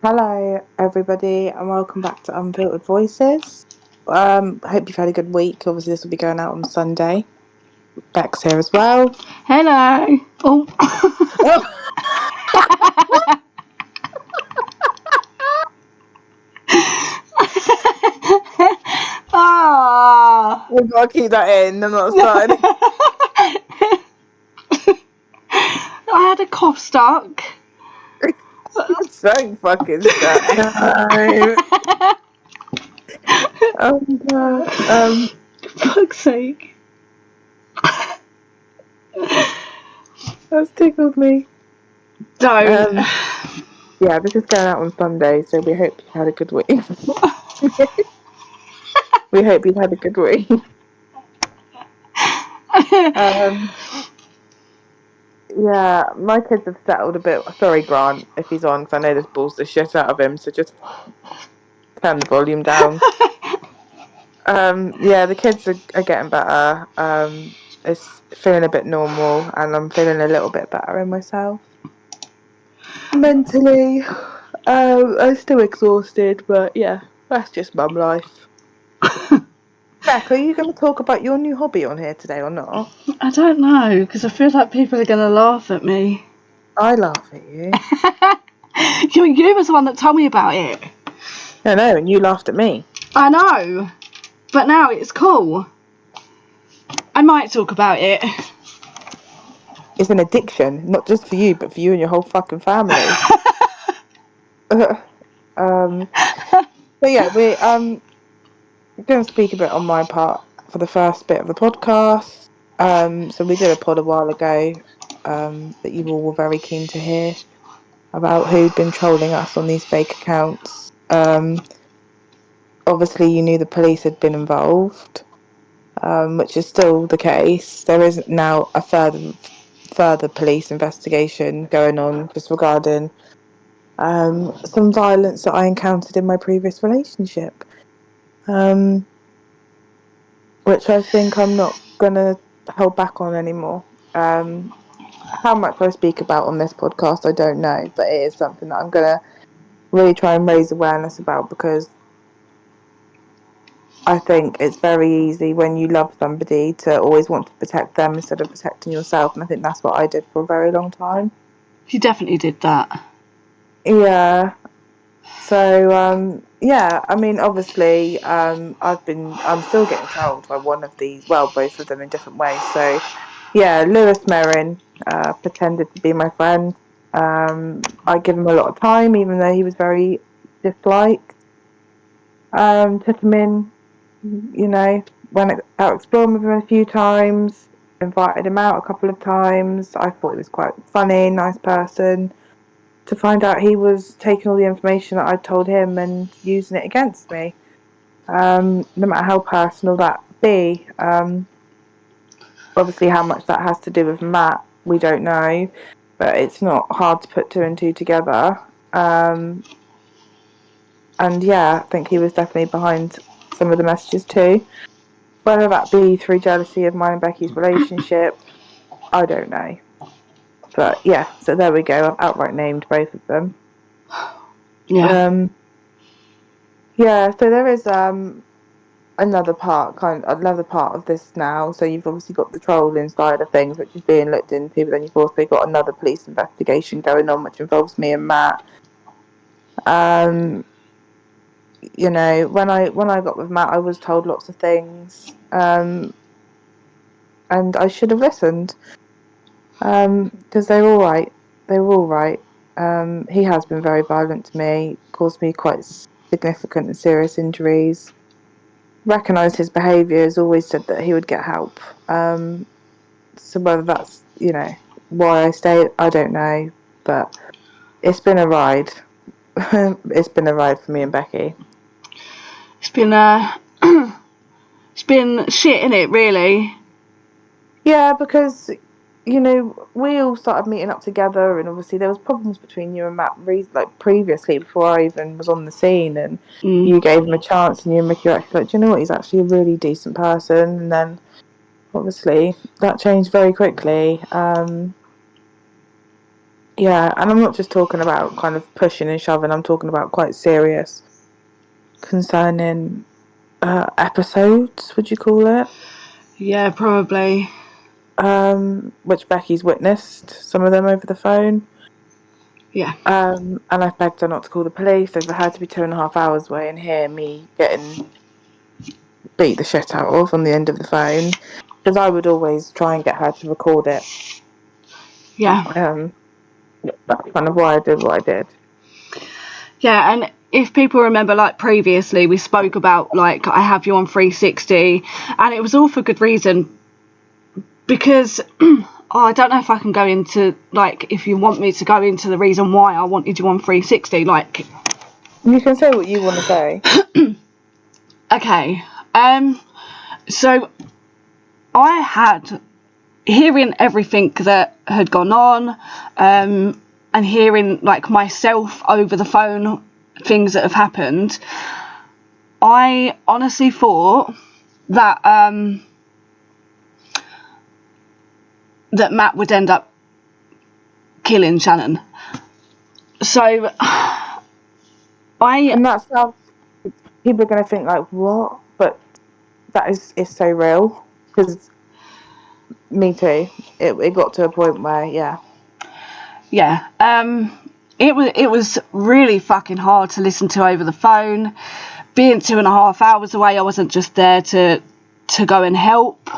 Hello, everybody, and welcome back to Unfiltered Voices. I hope you've had a good week. Obviously, this will be going out on Sunday. Beck's here as well. Hello. Oh. We've got to keep that in. I'm not starting. I had a cough stuck. Don't fucking start. No. Oh my god. For fuck's sake. That's tickled me. Don't. Yeah, this is going out on Sunday, so we hope you've had a good week. We hope you've had a good week. Yeah, my kids have settled a bit. Sorry, Grant, if he's on, because I know this balls the shit out of him, so just turn the volume down. Yeah, the kids are getting better. It's feeling a bit normal, and I'm feeling a little bit better in myself. Mentally, I'm still exhausted, but yeah, that's just mum life. Beck, are you going to talk about your new hobby on here today or not? I don't know, because I feel like people are going to laugh at me. I laugh at you. You was the one that told me about it. I know, and you laughed at me. I know, but now it's cool. I might talk about it. It's an addiction, not just for you, but for you and your whole fucking family. But yeah, we're going to speak a bit on my part for the first bit of the podcast. So we did a pod a while ago that you all were very keen to hear about who'd been trolling us on these fake accounts. Obviously, you knew the police had been involved, which is still the case. There is now a further police investigation going on just regarding some violence that I encountered in my previous relationship, which I think I'm not going to hold back on anymore. How much I speak about on this podcast, I don't know, but it is something that I'm going to really try and raise awareness about, because I think it's very easy when you love somebody to always want to protect them instead of protecting yourself, and I think that's what I did for a very long time. You definitely did that. Yeah. So yeah, I mean, obviously, I'm still getting trolled by one of these, well, both of them in different ways. So yeah, Lewis Merrin pretended to be my friend. I give him a lot of time, even though he was very disliked. Took him in, went out exploring with him a few times, invited him out a couple of times. I thought he was quite funny, nice person. To find out he was taking all the information that I told him and using it against me. No matter how personal that be. Obviously, how much that has to do with Matt, we don't know, but it's not hard to put two and two together. And yeah, I think he was definitely behind some of the messages too. Whether that be through jealousy of mine and Becky's relationship, I don't know. But yeah, so there we go. I've outright named both of them. Yeah. Yeah, so there is another part of this now. So you've obviously got the trolling side of things, which is being looked into, but then you've also got another police investigation going on, which involves me and Matt. When I got with Matt, I was told lots of things, and I should have listened, because they're all right. They were all right. He has been very violent to me, caused me quite significant and serious injuries. Recognised his behaviours, always said that he would get help. So whether that's, why I stayed, I don't know. But it's been a ride. It's been a ride for me and Becky. It's been it's been shit, innit, really? Yeah, because, we all started meeting up together, and obviously there was problems between you and Matt previously, before I even was on the scene, and you gave him a chance, and you and Mickey were actually like, do you know what, he's actually a really decent person. And then obviously that changed very quickly. Yeah, and I'm not just talking about kind of pushing and shoving. I'm talking about quite serious, concerning episodes. Would you call it? Yeah, probably. Which Becky's witnessed some of them over the phone. Yeah. And I've begged her not to call the police. So for her to be 2.5 hours away and hear me getting beat the shit out of on the end of the phone, because I would always try and get her to record it. Yeah. That's kind of why I did what I did. Yeah, and if people remember, like previously, we spoke about like I have you on 360, and it was all for good reason because I don't know if I can go into like if you want me to go into the reason why I wanted you on 360. Like, You can say what you want to say. okay, so I had hearing everything that had gone on, and hearing like myself over the phone things that have happened. I honestly thought that that Matt would end up killing Shannon. So I And that's how people are going to think, like, what? But that is so real. Because me too. It got to a point where, yeah. yeah, it was really fucking hard to listen to over the phone. Being 2.5 hours away, I wasn't just there to go and help.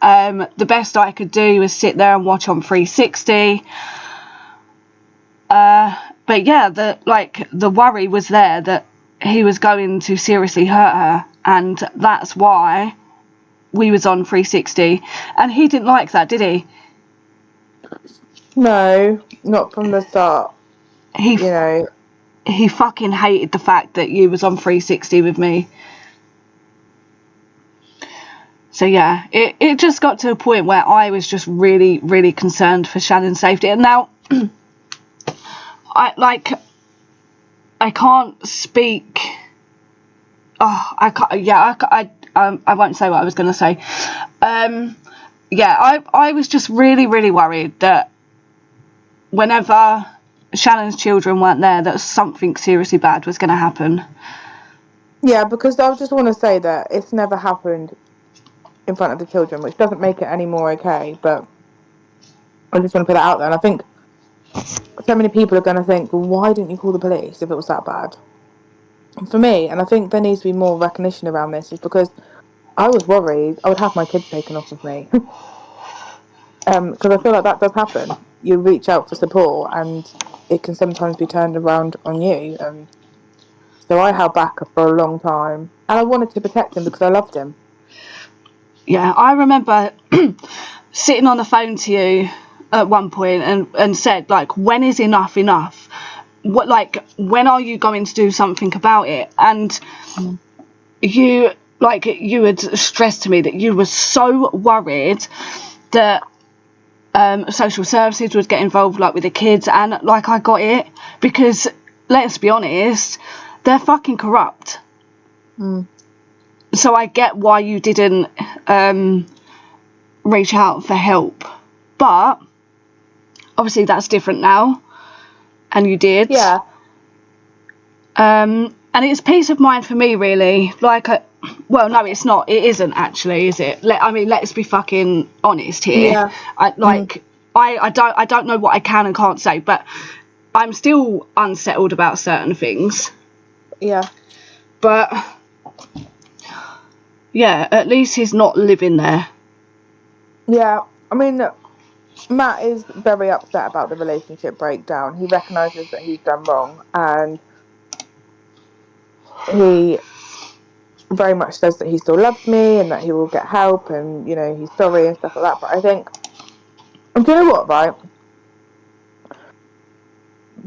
The best I could do was sit there and watch on 360. But yeah, the worry was there that he was going to seriously hurt her, and that's why we was on 360. And he didn't like that, did he? No, not from the start. He You know, he fucking hated the fact that you was on 360 with me. So yeah, it just got to a point where I was just really, really concerned for Shannon's safety. And now, I can't speak. Oh, I can't. Yeah, I won't say what I was going to say. Yeah, I was just really, really worried that whenever Shannon's children weren't there, that something seriously bad was going to happen. yeah, because I just want to say that it's never happened in front of the children, which doesn't make it any more okay. But I just want to put it out there. And I think so many people are going to think, well, why didn't you call the police if it was that bad? And for me, and I think there needs to be more recognition around this, is because I was worried I would have my kids taken off of me. Because I feel like that does happen. You reach out for support, and it can sometimes be turned around on you. So I held back for a long time, and I wanted to protect him because I loved him. Yeah, I remember sitting on the phone to you at one point and said, like, when is enough enough? What, like, when are you going to do something about it? And Mm. you, like, you had stressed to me that you were so worried that social services would get involved, like, with the kids. And, like, I got it because, let's be honest, they're fucking corrupt. Mm. So I get why you didn't reach out for help, but obviously that's different now, and you did. Yeah, And it's peace of mind for me, really. Like, well, no, it's not. It isn't actually, is it? I mean, let's be fucking honest here. yeah, I mm, like, I don't know what I can and can't say, but I'm still unsettled about certain things. yeah, But yeah, at least he's not living there. yeah. I mean, Matt is very upset about the relationship breakdown. He recognises that he's done wrong, and he very much says that he still loves me and that he will get help, and he's sorry and stuff like that. But I think, and do you know what, right?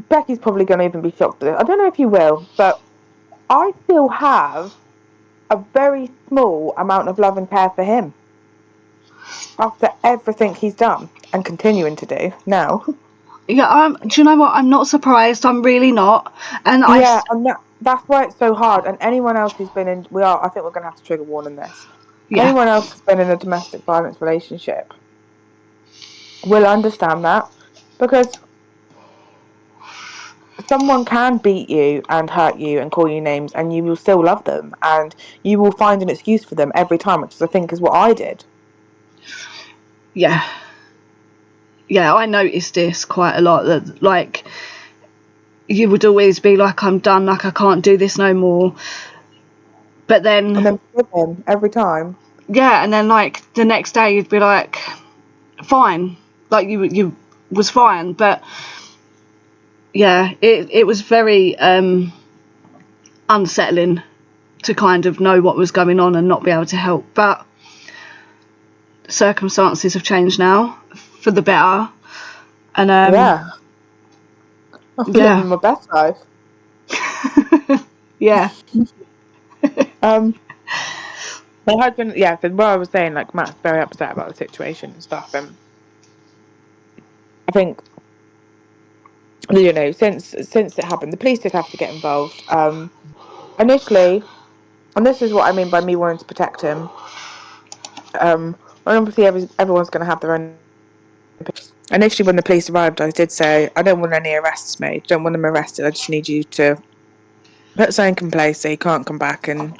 Becky's probably going to even be shocked at this. I don't know if you will, but I still have a very small amount of love and care for him after everything he's done and continuing to do now. Yeah, do you know what? I'm not surprised. I'm really not. And Yeah, and that's why it's so hard. And anyone else who's been in, I think we're going to have to trigger warning this. yeah, Anyone else who's been in a domestic violence relationship will understand that, because someone can beat you and hurt you and call you names, and you will still love them, and you will find an excuse for them every time, which I think is what I did. Yeah. Yeah, I noticed this quite a lot, that like you would always be like, I'm done, like I can't do this no more. But then And then with him every time. yeah, and then like the next day you'd be like, fine, like you was fine. But yeah, it was very unsettling to kind of know what was going on and not be able to help. But circumstances have changed now for the better, and Yeah. I'm yeah. living my best life. Yeah. Um, my husband, yeah, so what I was saying, like, Matt's very upset about the situation and stuff, and I think, you know, since it happened, the police did have to get involved. Initially, and this is what I mean by me wanting to protect him. And obviously everyone's going to have their own. Initially, when the police arrived, I did say, I don't want any arrests made. Don't want them arrested. I just need you to put something in place so he can't come back and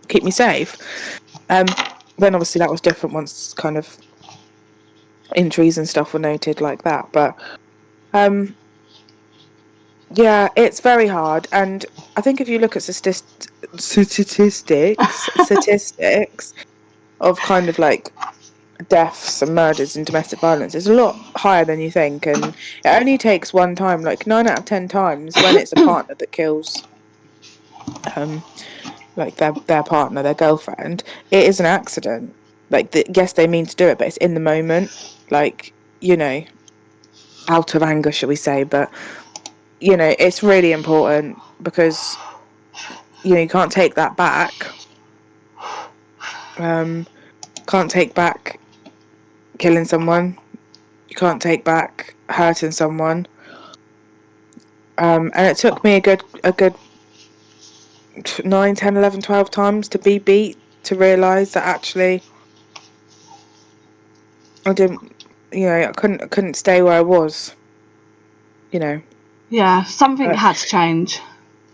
keep me safe. Then obviously that was different once kind of injuries and stuff were noted like that. But um, yeah, it's very hard. And I think if you look at statistics of kind of like deaths and murders and domestic violence, it's a lot higher than you think. And it only takes one time, like 9 out of 10 times, when it's a partner that kills um like their partner, their girlfriend, it is an accident. Like yes, they mean to do it, but it's in the moment, like, you know, out of anger, shall we say. But you know, it's really important because, you know, you can't take that back. Um, can't take back killing someone. You can't take back hurting someone. And it took me a good 9, 10, 11, 12 times to be beat to realise that actually I didn't, you know, I couldn't stay where I was, you know. Yeah, something But had to change.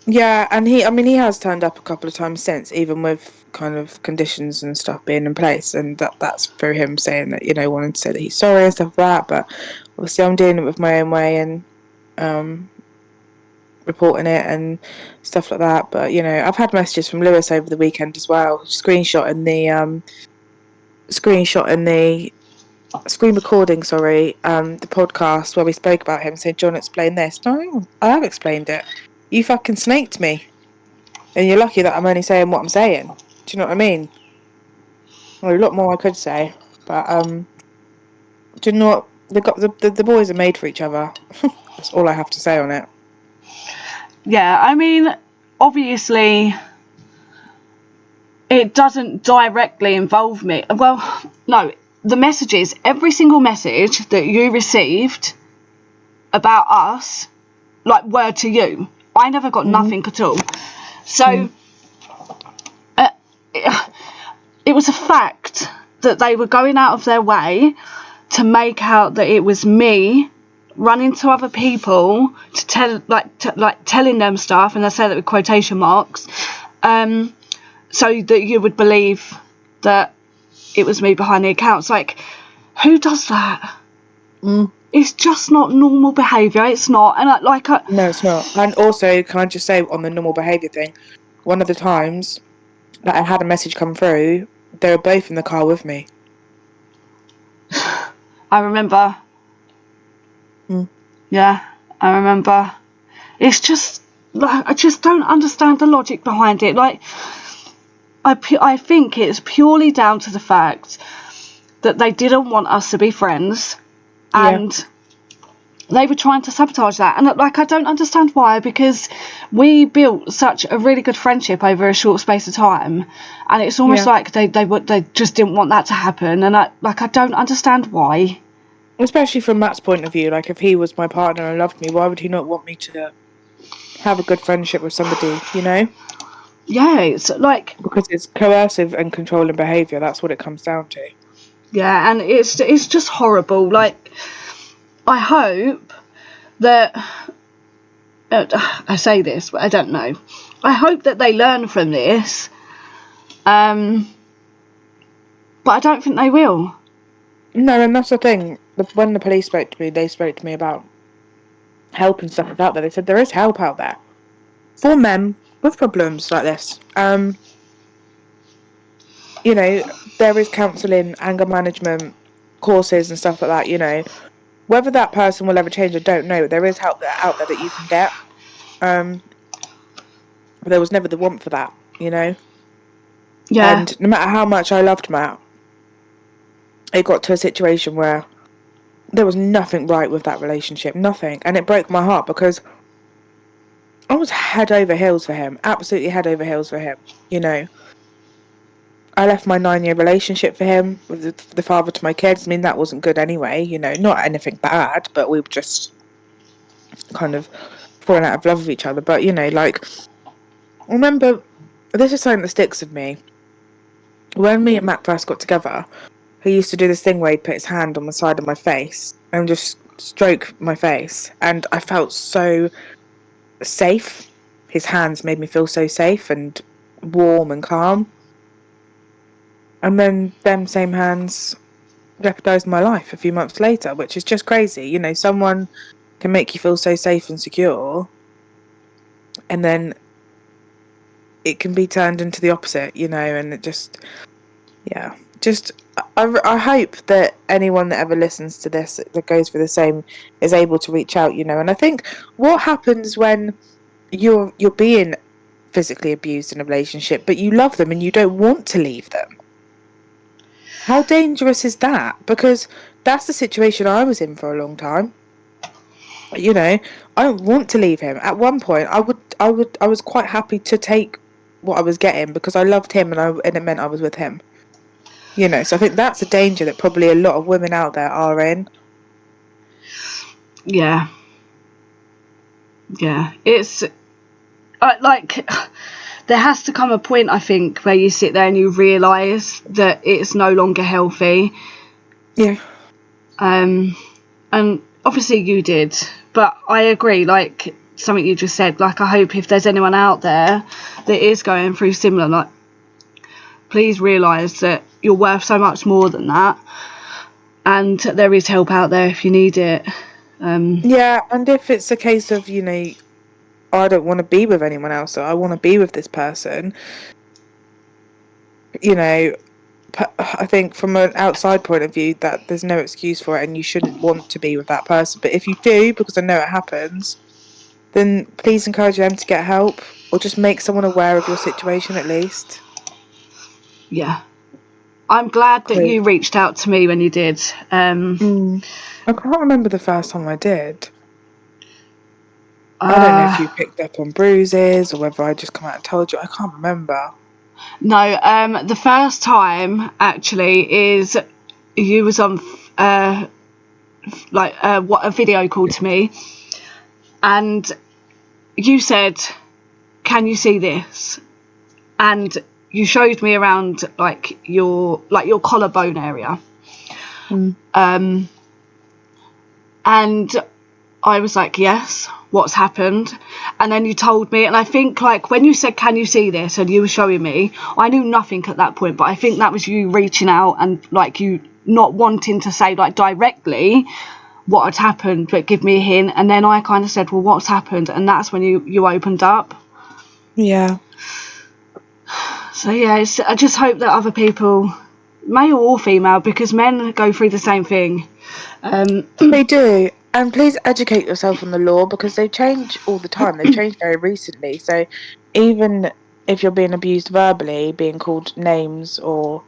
yeah, and I mean, he has turned up a couple of times since, even with kind of conditions and stuff being in place, and that's through him saying that, you know, wanting to say that he's sorry and stuff like that. But obviously, I'm doing it with my own way and um, reporting it and stuff like that. But you know, I've had messages from Lewis over the weekend as well, screenshotting the screen recording, sorry, the podcast where we spoke about him, saying, John, explain this. No, I have explained it. You fucking snaked me. And you're lucky that I'm only saying what I'm saying. Do you know what I mean? Well, a lot more I could say. But do you know what? The boys are made for each other. That's all I have to say on it. Yeah, I mean, obviously it doesn't directly involve me. Well, no, the messages, every single message that you received about us, like, were to you. I never got Mm-hmm. nothing at all. So uh, it was a fact that they were going out of their way to make out that it was me running to other people to tell, telling them stuff, and I say that with quotation marks, so that you would believe that it was me behind the accounts. Like, who does that? It's just not normal behaviour. It's not. And No, it's not. And also, can I just say on the normal behaviour thing, one of the times that I had a message come through, they were both in the car with me. I remember. Mm. Yeah, I remember. It's just, like, I just don't understand the logic behind it. Like, I think it's purely down to the fact that they didn't want us to be friends, Yeah, and they were trying to sabotage that. And like, I don't understand why, because we built such a really good friendship over a short space of time, and it's almost yeah. like they just didn't want that to happen. And I don't understand why. Especially from Matt's point of view, like if he was my partner and loved me, why would he not want me to have a good friendship with somebody, you know? Yeah, it's like, Because it's coercive and controlling behaviour, that's what it comes down to. yeah, and it's just horrible. Like, I hope that I say this, but I don't know. I hope that they learn from this, but I don't think they will. No, and that's the thing. When the police spoke to me, they spoke to me about help and stuff out there. They said there is help out there for men with problems like this. There is counselling, anger management courses and stuff like that. Whether that person will ever change, I don't know. There is help out there that you can get. But there was. Never the want for that. Yeah, And no matter how much I loved Matt, it got to a situation where there was nothing right with that relationship, nothing. And it broke my heart because I was head over heels for him, absolutely head over heels for him. I left my 9-year relationship for him with the father to my kids. I mean, that wasn't good anyway, not anything bad, but we were just kind of falling out of love with each other. But, remember, this is something that sticks with me. When me and Matt first got together, he used to do this thing where he'd put his hand on the side of my face and just stroke my face. And I felt so safe. His hands made me feel so safe and warm and calm. And then them same hands jeopardized my life a few months later, which is just crazy. Someone can make you feel so safe and secure, and then it can be turned into the opposite, and it just, yeah. Just, I hope that anyone that ever listens to this that goes through the same is able to reach out. And I think what happens when you're being physically abused in a relationship, but you love them and you don't want to leave them. How dangerous is that? Because that's the situation I was in for a long time. I don't want to leave him. At one point, I was quite happy to take what I was getting because I loved him and it meant I was with him. So I think that's a danger that probably a lot of women out there are in. yeah, yeah. It's like there has to come a point, I think, where you sit there and you realise that it's no longer healthy. Yeah. And obviously you did, but I agree. Like something you just said. Like I hope if there's anyone out there that is going through similar, like, please realise that you're worth so much more than that, and there is help out there if you need it. Yeah, and if it's a case of, I don't want to be with anyone else, so I want to be with this person, I think from an outside point of view that there's no excuse for it and you shouldn't want to be with that person. But if you do, because I know it happens, then please encourage them to get help or just make someone aware of your situation at least. Yeah, I'm glad that 'Cause, you reached out to me when you did. I can't remember the first time I did. I don't know if you picked up on bruises or whether I just come out and told you. I can't remember. No, the first time actually is you was on what a video call to me, and you said, "Can you see this?" And you showed me around your collarbone area, Mm. and I was like, yes, what's happened? And then you told me, and I think when you said, can you see this? And you were showing me, I knew nothing at that point, but I think that was you reaching out and you not wanting to say directly what had happened, but give me a hint. And then I kind of said, well, what's happened? And that's when you opened up. Yeah. So yeah, I just hope that other people, male or female, because men go through the same thing. They do. And please educate yourself on the law because they change all the time. They've changed very recently. So even if you're being abused verbally, being called names or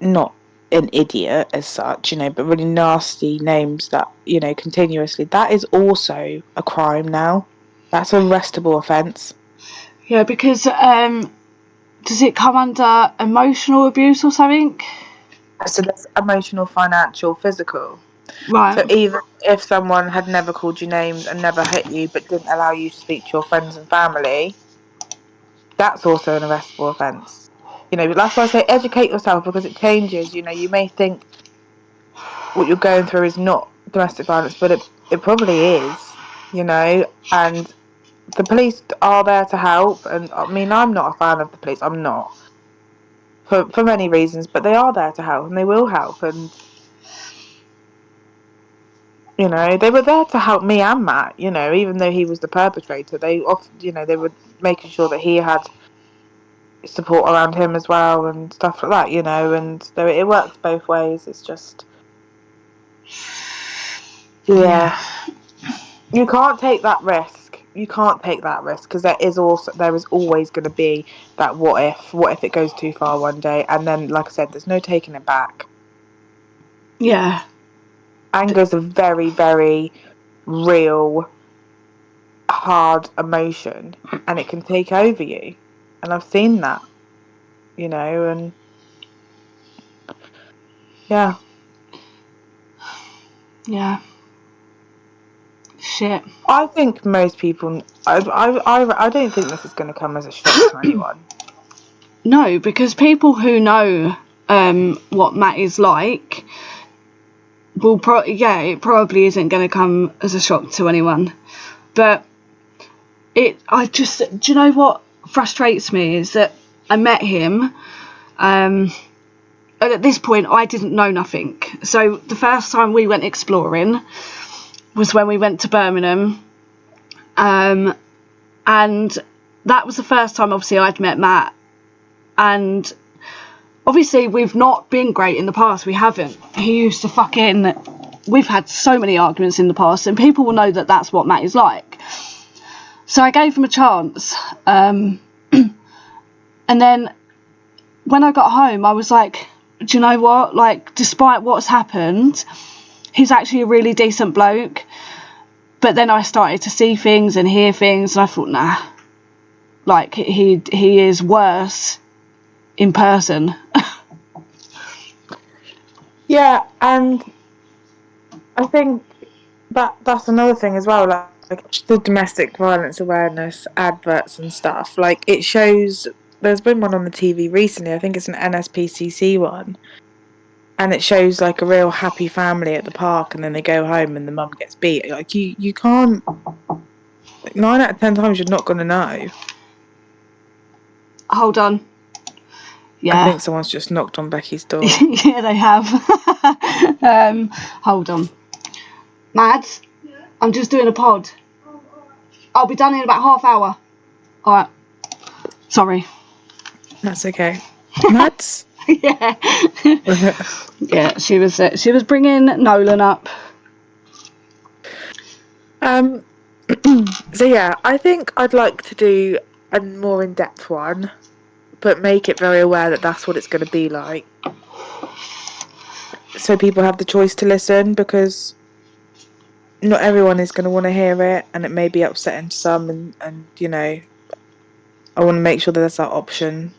not an idiot as such, but really nasty names that, continuously, that is also a crime now. That's an arrestable offence. Yeah, because does it come under emotional abuse or something? So there's emotional, financial, physical. Right. So even if someone had never called you names and never hit you but didn't allow you to speak to your friends and family, that's also an arrestable offence. That's why I say educate yourself because it changes. You may think what you're going through is not domestic violence, but it probably is. and the police are there to help. And I mean, I'm not a fan of the police. I'm not, for many reasons, but they are there to help and they will help. And they were there to help me and Matt. Even though he was the perpetrator, they were making sure that he had support around him as well and stuff like that. And so it works both ways. It's just, yeah, you can't take that risk. You can't take that risk because there is always going to be that what if it goes too far one day, and then, like I said, there's no taking it back. Yeah. Anger is a very, very real, hard emotion, and it can take over you. And I've seen that, and yeah. Yeah. Shit. I think most people. I don't think this is going to come as a shock to anyone. No, because people who know what Matt is like will it probably isn't going to come as a shock to anyone. But do you know what frustrates me is that I met him, and at this point I didn't know nothing. So the first time we went exploring was when we went to Birmingham, and that was the first time obviously I'd met Matt. And obviously we've not been great in the past. We haven't. He used to we've had so many arguments in the past, and people will know that that's what Matt is like. So I gave him a chance, and then when I got home I was like, do you know what, like, despite what's happened, he's actually a really decent bloke. But then I started to see things and hear things, and I thought, nah, like, he is worse in person. Yeah, and I think that's another thing as well. Like the domestic violence awareness adverts and stuff. Like, it shows. There's been one on the TV recently. I think it's an NSPCC one, and it shows like a real happy family at the park, and then they go home and the mum gets beat. Like, you can't. Like, 9 out of 10 times you're not going to know. Hold on. Yeah. I think someone's just knocked on Becky's door. Yeah, they have. Hold on. Mads, yeah? I'm just doing a pod. I'll be done in about half hour. Alright. Sorry. That's okay. Mads? Yeah. Yeah, she was bringing Nolan up. So yeah, I think I'd like to do a more in-depth one, but make it very aware that that's what it's going to be like, so people have the choice to listen, because not everyone is going to want to hear it, and it may be upsetting to some, and I want to make sure that there's that option,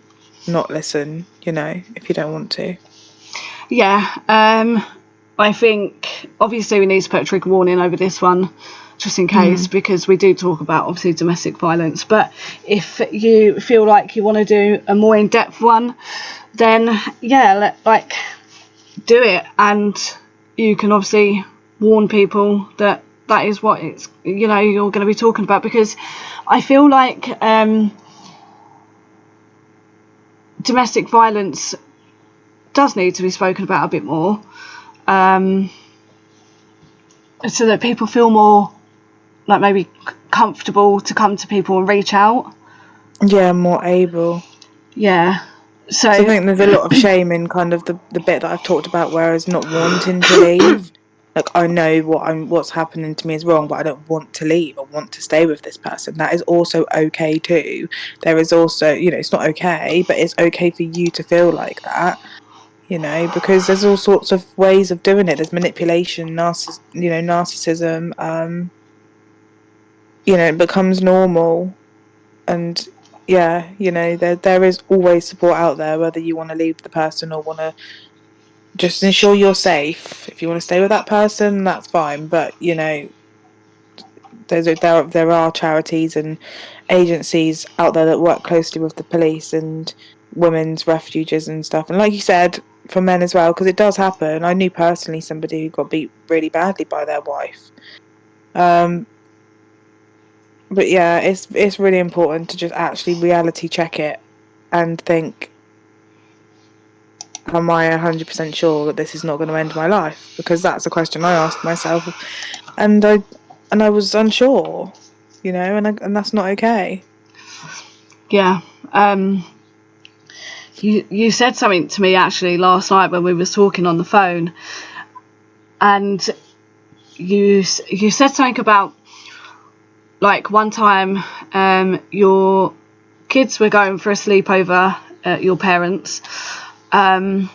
not listen, if you don't want to. Yeah, I think obviously we need to put a trigger warning over this one, just in case, because we do talk about obviously domestic violence. But if you feel like you want to do a more in-depth one, then yeah, do it, and you can obviously warn people that is what it's you're going to be talking about, because I feel like domestic violence does need to be spoken about a bit more, so that people feel more like maybe comfortable to come to people and reach out. Yeah, more able. Yeah. So I think there's a lot of shame in kind of the bit that I've talked about, whereas not wanting to leave. Like, I know what's happening to me is wrong, but I don't want to leave. I want to stay with this person. That is also okay too. There is also, it's not okay, but it's okay for you to feel like that. Because there's all sorts of ways of doing it. There's manipulation, narcissism. It becomes normal, and yeah, there is always support out there, whether you want to leave the person or want to just ensure you're safe. If you want to stay with that person, that's fine. But there are charities and agencies out there that work closely with the police and women's refuges and stuff. And like you said, for men as well, because it does happen. I knew personally somebody who got beat really badly by their wife. But yeah, it's really important to just actually reality check it and think, am I 100% sure that this is not going to end my life? Because that's a question I asked myself, and I was unsure, and that's not okay. Yeah. You said something to me actually last night when we were talking on the phone, and you said something about, like, one time your kids were going for a sleepover at your parents', and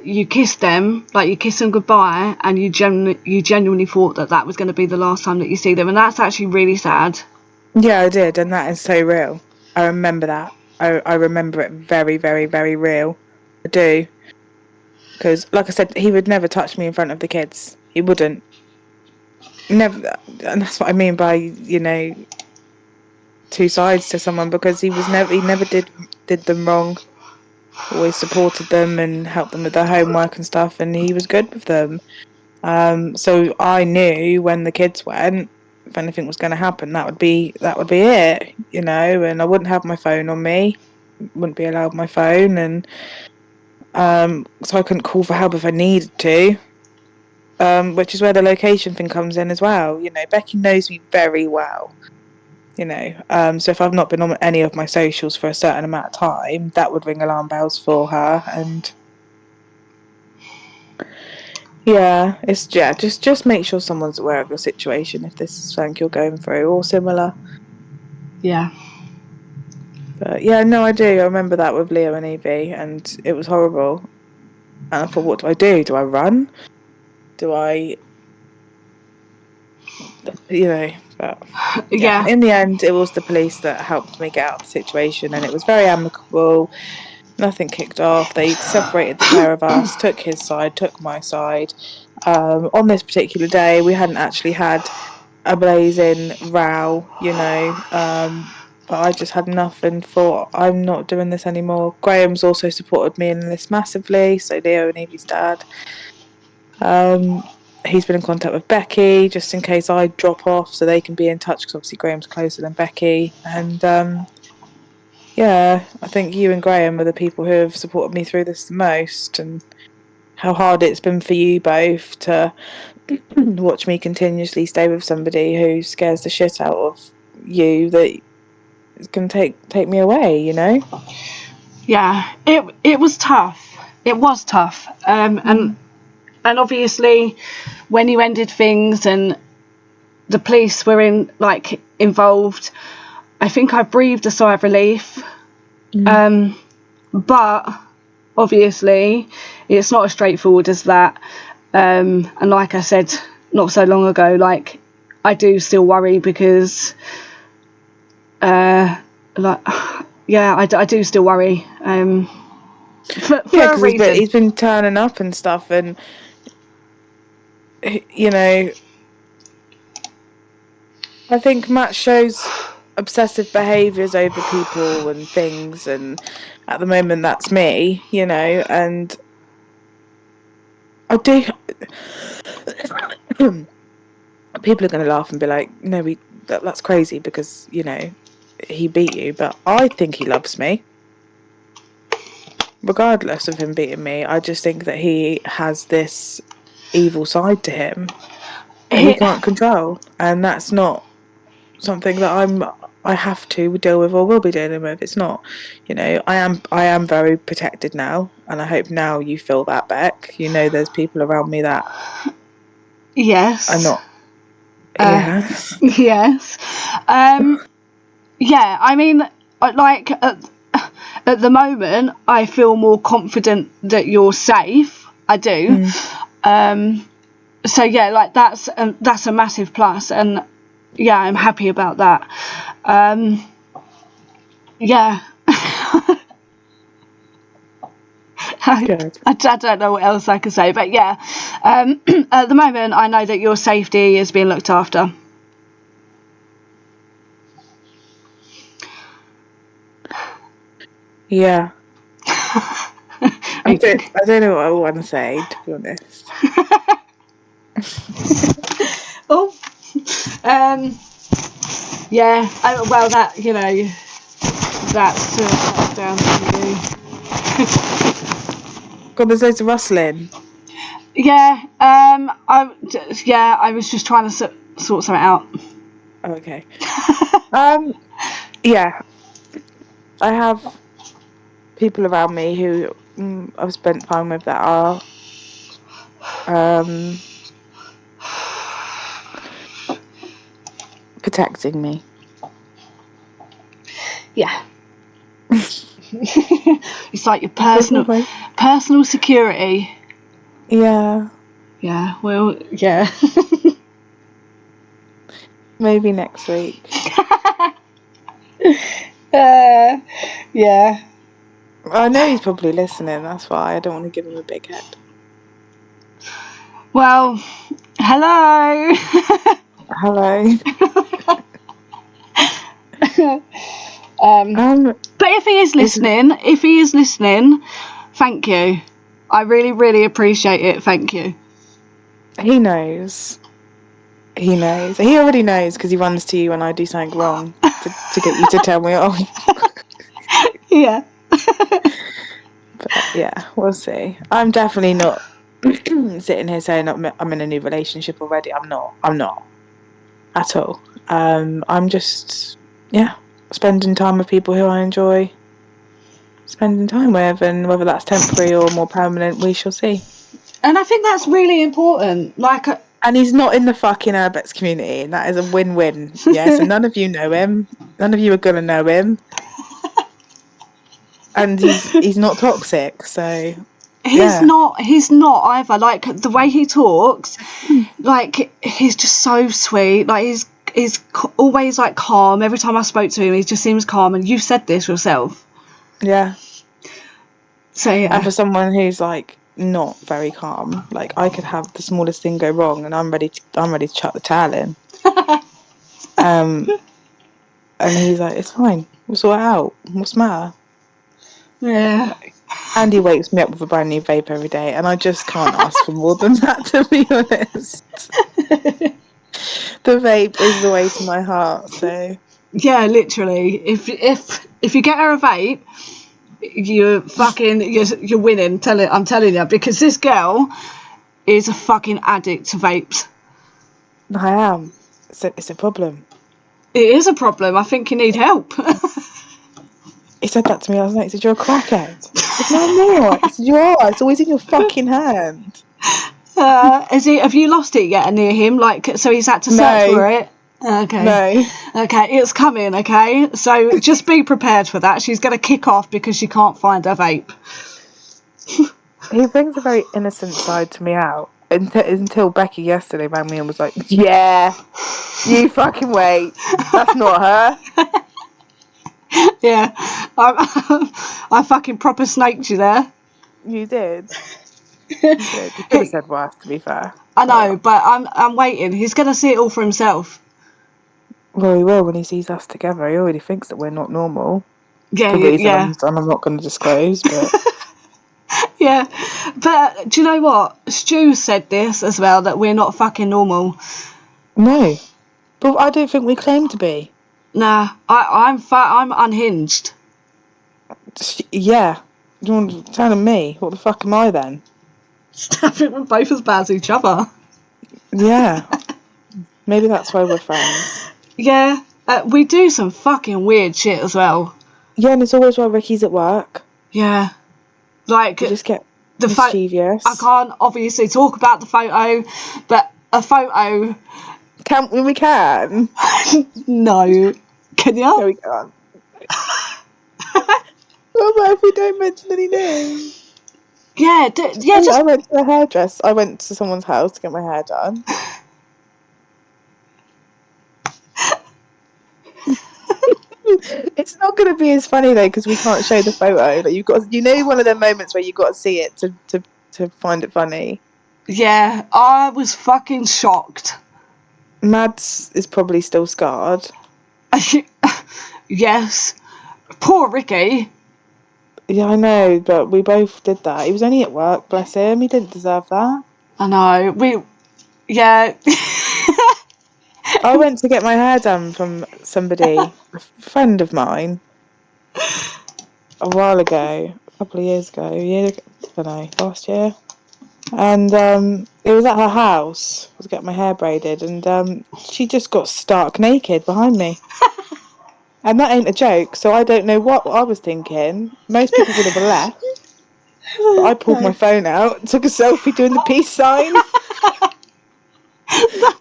you kissed them, like you kissed them goodbye, and you genuinely thought that was going to be the last time that you see them, and that's actually really sad. Yeah, I did, and that is so real. I remember that. I remember it very, very, very real. I do. Because, like I said, he would never touch me in front of the kids. He wouldn't. Never. And that's what I mean by, two sides to someone, because he never did them wrong. Always supported them and helped them with their homework and stuff, and he was good with them. So I knew when the kids went, if anything was going to happen, that would be it, and I wouldn't have my phone on me, wouldn't be allowed my phone, and so I couldn't call for help if I needed to. Which is where the location thing comes in as well. Becky knows me very well. So if I've not been on any of my socials for a certain amount of time, that would ring alarm bells for her. And yeah, just make sure someone's aware of your situation if this is something you're going through or similar. Yeah. But yeah, no, I do. I remember that with Leo and Evie, and it was horrible. And I thought, what do I do? Do I run? Do I, but yeah, Yeah. in the end, it was the police that helped me get out of the situation, and it was very amicable. Nothing kicked off. They separated the pair of us, took his side, took my side. On this particular day, we hadn't actually had a blazing row, but I just had enough and thought, I'm not doing this anymore. Graham's also supported me in this massively, so Leo and Evie's dad. Um, he's been in contact with Becky just in case I drop off, so they can be in touch because obviously Graham's closer than Becky. And yeah, I think you and Graham are the people who have supported me through this the most, and how hard it's been for you both to watch me continuously stay with somebody who scares the shit out of you, that can take me away. Yeah. It was tough. It was tough. Mm. And obviously, when you ended things and the police were involved, I think I breathed a sigh of relief. Mm. But obviously, it's not as straightforward as that. And like I said not so long ago, like, I do still worry because, like, yeah, I do still worry. For Yeah, a because he's been reason. he's been turning up and stuff, and you know, I think Matt shows obsessive behaviors over people and things, and at the moment that's me, and I do. People are going to laugh and be like, "No, that's crazy because he beat you," but I think he loves me, regardless of him beating me. I just think that he has this evil side to him that he He, can't control, and that's not something that I have to deal with or will be dealing with. It's not, I am very protected now, and I hope now you feel that, Beck. There's people around me that are yes. not. Yeah. Yes. Yeah, I mean, like, at the moment, I feel more confident that you're safe. I do. Mm. So yeah, like, that's a massive plus, and yeah, I'm happy about that. Yeah. Good. I don't know what else I could say, but yeah, at the moment, I know that your safety is being looked after. Yeah. I don't know what I want to say, to be honest. Oh, um, Yeah, well, that, you know, that's down to you. God, there's loads of rustling. Yeah, I was just trying to sort something out. Oh, okay. Yeah, I have people around me who I've spent time with that are protecting me. Yeah. It's like your personal security. Yeah, Yeah, well, yeah. maybe next week. Yeah. I know he's probably listening. That's why I don't want to give him a big head. Well, hello. Hello. But if he is listening, thank you. I really, really appreciate it. Thank you. He knows. He knows. He already knows because he runs to you when I do something wrong to get you to tell me off. Yeah. But yeah, we'll see. I'm definitely not sitting here saying I'm in a new relationship already. I'm not. I'm not at all. I'm just spending time with people who I enjoy spending time with, and whether that's temporary or more permanent, we shall see. And I think that's really important. Like, And he's not in the fucking Urbex community, and that is a win-win. Yeah, so none of you know him. None of you are gonna know him. And he's not toxic, so yeah. he's not either. Like, the way he talks, like, he's just so sweet. Like, he's always like calm. Every time I spoke to him, he just seems calm. And you said this yourself. Yeah. So And yeah. for someone who's like not very calm, like I could have the smallest thing go wrong and I'm ready to chuck the towel in. Um and he's like, it's fine. We'll sort it out. What's the matter? Yeah. Andy wakes me up with a brand new vape every day, and I just can't ask for more than that, to be honest. The vape is the way to my heart, so Yeah, literally. If you get her a vape, you're winning. I'm telling you, because this girl is a fucking addict to vapes. I am. It's a problem. It is a problem. I think you need help. He said that to me last night. He said, you're a crackhead. I said, no, I'm not. He said, you are. It's always in your fucking hand. Have you lost it yet near him? Like, so he's had to search No, for it. Okay. no. Okay, it's coming. Okay, so just be prepared for that. She's going to kick off because she can't find her vape. He brings a very innocent side to me out. Until Becky yesterday rang me and was like, yeah, you fucking wait. That's not her. Yeah, I fucking proper snaked you there. You did. You did. You could have said worse, to be fair. I know, But, but I'm waiting. He's going to see it all for himself. well, he will when he sees us together. He already thinks that we're not normal. Yeah, For yeah, reasons I'm not going to disclose, but yeah. But do you know what? Stu said this as well, that we're not fucking normal. no. But I don't think we claim to be. Nah, I'm unhinged. Yeah. You want to tell me? What the fuck am I then? I think we're both as bad as each other. Yeah. Maybe that's why we're friends. Yeah, we do some fucking weird shit as well. Yeah, and it's always while Ricky's at work. Yeah, like We just get the I mischievous. can't obviously talk about the photo, but a photo. Can we? We can. No, can No, you? we can't. What about if we don't mention any names? Yeah, yeah, I just went to a hairdresser. I went to someone's house to get my hair done. It's not going to be as funny though because we can't show the photo. Like one of them moments where you've got to see it to find it funny. yeah. I was fucking shocked. Mads is probably still scarred. Yes, poor Ricky. Yeah, I know, but we both did that. He was only at work, bless him. He didn't deserve that. I know. Yeah. I went to get my hair done from somebody, a friend of mine, a while ago, a couple of years ago, I don't know, last year. And it was at her house. I was getting my hair braided, and she just got stark naked behind me. And that ain't a joke, so I don't know what I was thinking. Most people would have left, but I pulled my phone out, took a selfie doing the peace sign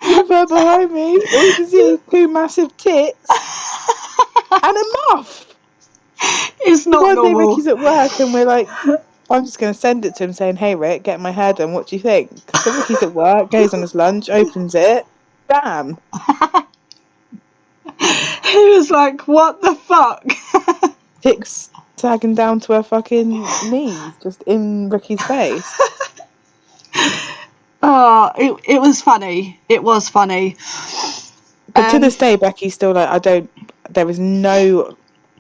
with her behind me. All you can see was two massive tits and a muff. It's not One day normal. Ricky's at work and we're like, I'm just going to send it to him saying, hey Rick, get my hair done, what do you think? So Ricky's at work, goes on his lunch, opens it, bam. He was like, what the fuck? Tits sagging down to her fucking knees, just in Ricky's face. Oh, it was funny. It was funny. But to this day, Becky's still like, there was no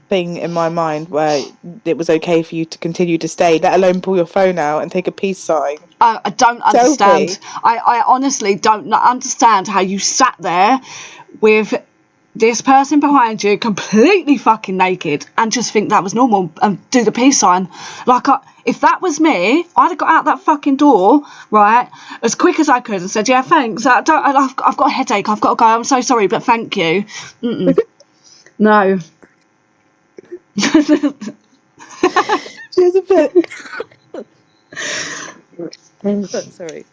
thing in my mind where it was okay for you to continue to stay, let alone pull your phone out and take a peace sign. I don't understand. Selfie. I honestly don't understand how you sat there with this person behind you completely fucking naked and just think that was normal and do the peace sign. Like, if that was me, I'd have got out that fucking door, right, as quick as I could and said, yeah, thanks. I've got a headache. I've got to go. I'm so sorry, but thank you. No. She was a bit. Sorry.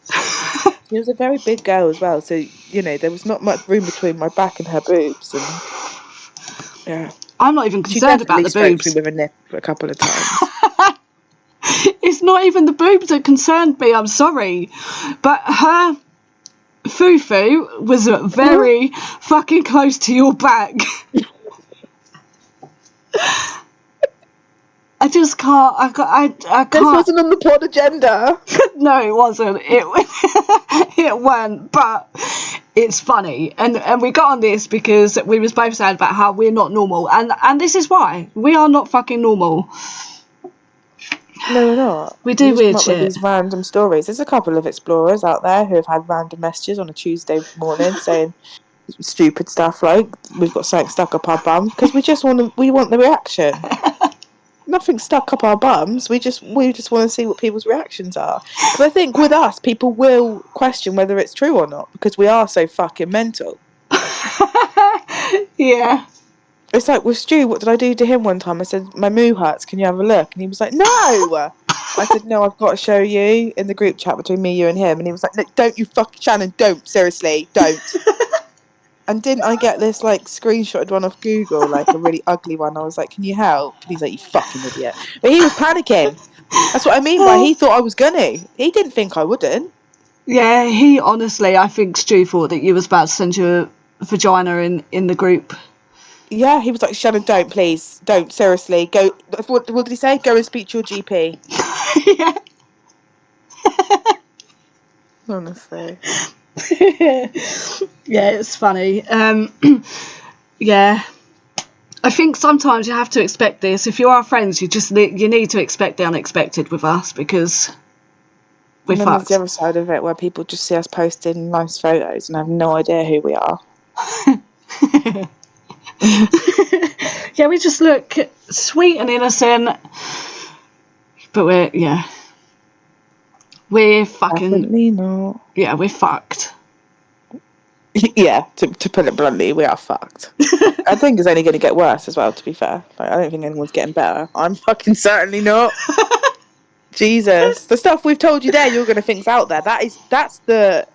She was a very big girl as well, so there was not much room between my back and her boobs, and yeah, I'm not even she concerned about definitely the stroked me boobs. with a nip a couple of times. It's not even the boobs that concerned me, I'm sorry. But her foo-foo was very fucking close to your back. I just can't. I can't. This wasn't on the pod agenda. No, it wasn't. It weren't. But it's funny, and we got on this because we was both sad about how we're not normal, and this is why we are not fucking normal. No, we're not. We You do just come weird up with shit. these random stories. There's a couple of explorers out there who have had random messages on a Tuesday morning saying stupid stuff like we've got something stuck up our bum because we want the reaction. Nothing stuck up our bums. We just want to see what people's reactions are. Because I think with us, people will question whether it's true or not because we are so fucking mental. Yeah. It's like with Stu, what did I do to him one time? I said, my moo hurts, can you have a look? And he was like, no! I said, no, I've got to show you in the group chat between me, you and him. And he was like, no, don't you fucking, Shannon, don't, seriously, don't. And didn't I get this like screenshotted one off Google, like a really ugly one? I was like, can you help? And he's like, you fucking idiot. But he was panicking. That's what I mean by he thought I was gonna. He didn't think I wouldn't. Yeah, he honestly, I think Stu thought that you was about to send you a vagina in the group. Yeah, he was like, Shannon, don't, please, don't, seriously, go. What did he say? Go and speak to your GP. Yeah. Honestly. Yeah, it's funny. Yeah. I think sometimes you have to expect this. If you are friends, you need to expect the unexpected with us because we're And then there's the fucked. other side of it where people just see us posting nice photos and have no idea who we are. Yeah, we just look sweet and innocent, but we're fucking, Definitely not. yeah, we're fucked. Yeah, to put it bluntly, we are fucked. I think it's only going to get worse as well, to be fair. Like, I don't think anyone's getting better. I'm fucking certainly not. Jesus. The stuff we've told you there, you're going to think's out there. That's the